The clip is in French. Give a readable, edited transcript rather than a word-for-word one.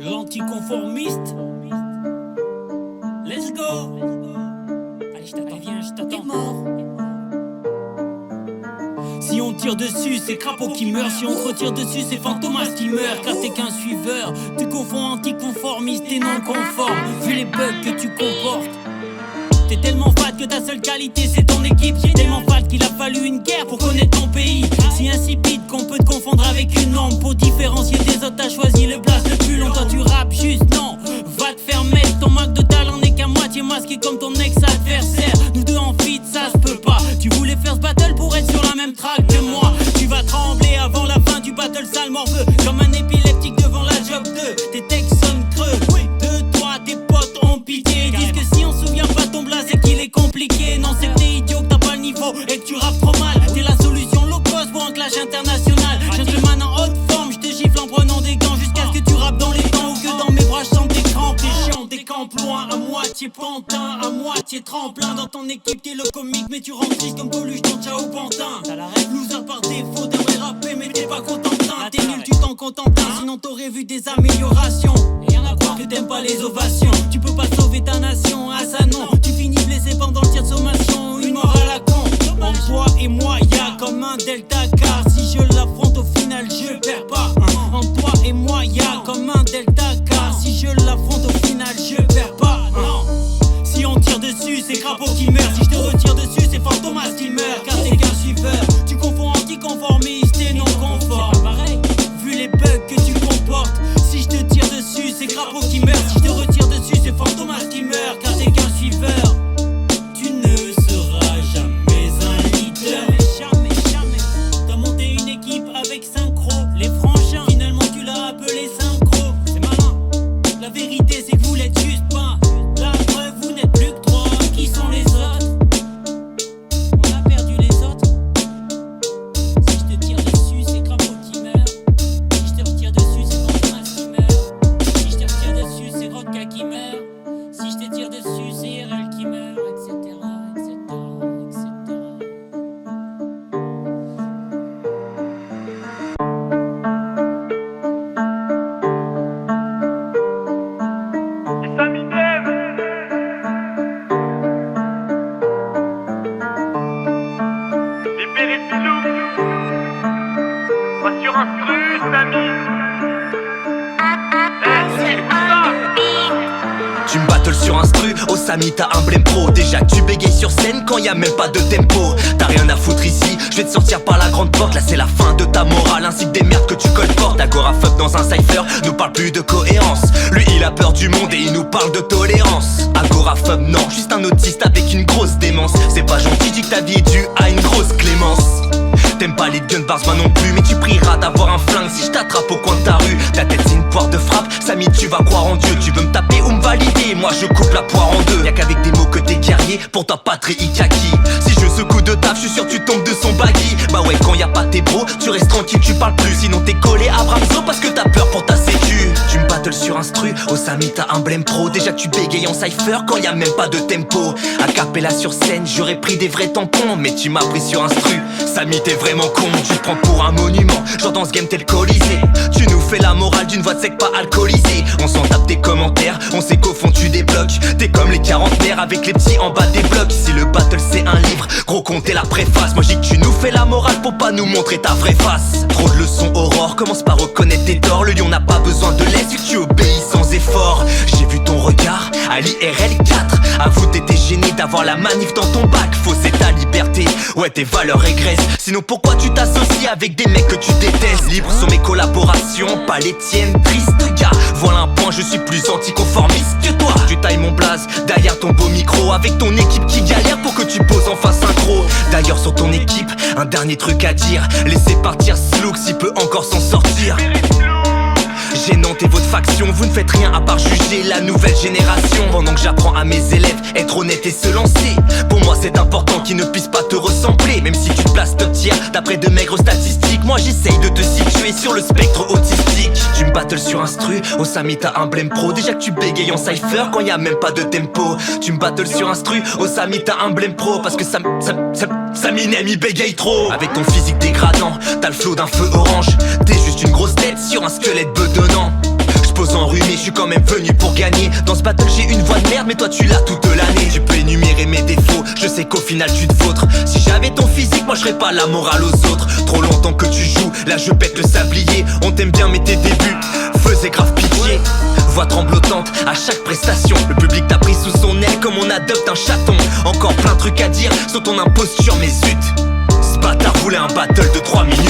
L'anticonformiste. Let's go. Allez, je t'attends, viens, je t'attends. T'es mort. Si on tire dessus, c'est Crapaud qui meurt. Si on te retire dessus, c'est Fantomas qui meurt. Car t'es qu'un suiveur. Tu confonds anticonformiste et non conforme. Vu les bugs que tu comportes. T'es tellement fade que ta seule qualité c'est ton équipe. T'es tellement fade qu'il a fallu une guerre pour connaître ton pays. Si insipide qu'on peut te confondre avec une ombre. Pour différencier des autres t'as choisi le blast le plus long. Toi tu rappes juste, non, va te faire mettre. Ton manque de talent n'est qu'à moitié masqué comme ton ex-adversaire. Nous deux en feat ça se peut pas. Tu voulais faire ce battle pour être sur la même track que moi. Tu vas trembler avant la fin du battle sale morveux. Comme un épileptique devant la job 2. Tes textes sonnent creux. De toi tes potes ont pitié. Disent que si on se souvient pas ton blaze et qu'il est compliqué. Non c'est que t'es idiot, que t'as pas le niveau et que tu rappes trop mal. T'es la solution low cost pour un clash international. Gentleman en haute forme, je te gifle en prenant des gants. Jusqu'à ce que tu rappes dans les temps ou que dans mes bras je sens tes crampes. T'es chiant, t'es camp loin, à moitié pantin, à moitié tremplin. Dans ton équipe t'es le comique mais tu rentres triste comme Coluche dans Ciao Pantin. T'as la rêve loser par défaut, t'aimerais rapper mais t'es pas contentin. T'es nul, tu t'en contentin, sinon t'aurais vu des améliorations. Et y'en a quoi que t'aimes pas les ovations. Tu peux pas sauver ta nation, ah ça non. Tu finis blessé pendant le tir de sommation. Une mort à la con. En toi et moi y'a comme un delta car si je l'affronte au final je perds pas. En toi et moi y'a comme un delta car si je l'affronte au final je perds pas. Si on tire dessus c'est Crapaud qui meurt. Si je te retire dessus c'est Fantomas qui meurt. Car t'es qu'un suiveur. Tu confonds anticonformiste et non conforme. Vu les bugs que tu comportes. Si je te tire dessus c'est Crapaud qui meurt. Si je te retire dessus c'est Fantomas qui meurt. Car t'es qu'un suiveur. Tu ne seras jamais un leader. Jamais. T'as monté une équipe avec synchro. Les franchins, finalement tu l'as appelé synchro. C'est malin. La vérité c'est que vous l'êtes juste pas. La preuve vous n'êtes plus que trois. Qui sont les autres? On a perdu les autres. Si je te tire dessus c'est Crapaud qui meurt. Si je te retire dessus c'est Fantomas qui meurt. Si je te retire dessus c'est Rodka qui meurt. Si je te tire dessus c'est RL qui meurt, etc. Tu me battles sur instru, au Samy t'as un blême pro. Déjà tu bégayes sur scène quand y a même pas de tempo. T'as rien à foutre ici, je vais te sortir par la grande porte. Là c'est la fin de ta morale, ainsi que des merdes que tu colportes. Agoraphobe dans un cypher, nous parle plus de cohérence. Lui il a peur du monde et il nous parle de tolérance. Agoraphobe non, juste un autiste avec une grosse démence. C'est pas gentil, dis que ta vie est due à une grosse clémence. T'aimes pas les gun bars, moi non plus. Mais tu prieras d'avoir un flingue si je t'attrape au coin de ta rue. Ta tête c'est une poire de frappe, Samy tu vas croire en Dieu. Tu veux me taper ou me valider, moi je coupe la poire en deux. Y'a qu'avec des mots que t'es guerrier, pour toi pas très ikaki. Si je ce coup de taf, je suis sûr tu tombes de son baggy. Bah ouais quand y'a pas tes bros, tu restes tranquille, tu parles plus. Sinon t'es collé à Bramzo parce que t'as peur pour ta sécu. Tu me battles sur instru, au Samy t'as un blême pro. Déjà tu bégayes en cypher quand y'a même pas de tempo. A cappella sur scène, j'aurais pris des vrais tampons. Mais tu m'as pris sur instru, Samy t'es vraiment con. Tu te prends pour un monument, genre dans ce game t'es le Colisée. Tu nous fais la morale d'une voix de sec pas alcoolisée. On s'en tape tes commentaires, on sait qu'au fond tu débloques. T'es comme les quarantenaires avec les petits en bas des blocs. Si le battle c'est un livre, gros comptez la préface. Moi j'dis que tu nous fais la morale pour pas nous montrer ta vraie face. Trop de leçons Aurore, commence par reconnaître tes torts. Le lion n'a pas besoin de l'aide vu que tu obéis sans effort. J'ai vu ton regard à l'IRL 4. Avoue t'étais gêné d'avoir la manif dans ton bac. Fausser ta liberté, ouais tes valeurs régressent. Sinon pourquoi tu t'associes avec des mecs que tu détestes? Libre sont mes collaborations, pas les tiennes, triste gars. Voilà un point, je suis plus anticonformiste que toi. Tu tailles mon blaze derrière ton beau micro, avec ton équipe qui galère pour que tu poses en face synchro. D'ailleurs sur ton équipe, un dernier truc à dire. Laissez partir Slook s'il peut encore s'en sortir. Gênante et votre faction, vous ne faites rien à part juger la nouvelle génération. Pendant que j'apprends à mes élèves être honnête et se lancer. Pour moi c'est important qu'ils ne puissent pas te ressembler. Même si tu te places top tier d'après de maigres statistiques. Moi j'essaye de te situer sur le spectre autistique. Tu me battles sur instru, au Samy t'as un blême pro. Déjà que tu bégayes en cypher quand y a même pas de tempo. Tu me battles sur instru, au Samy t'as un blême pro. Parce que Samy n'aime, il bégaye trop. Avec ton physique dégradant, t'as le flow d'un feu orange. T'es juste une grosse tête sur un squelette bedonnant. pose enrhumé, je suis quand même venu pour gagner. Dans ce battle j'ai une voix de merde, mais toi tu l'as toute l'année. Tu peux énumérer mes défauts, je sais qu'au final tu te vautres. Si j'avais ton physique, moi je serais pas la morale aux autres. Trop longtemps que tu joues, là je pète le sablier. On t'aime bien mais tes débuts faisaient grave pitié. Voix tremblotante à chaque prestation. Le public t'a pris sous son aile comme on adopte un chaton. Encore plein de trucs à dire sur ton imposture mais zut, ce bâtard voulait un battle de 3 minutes.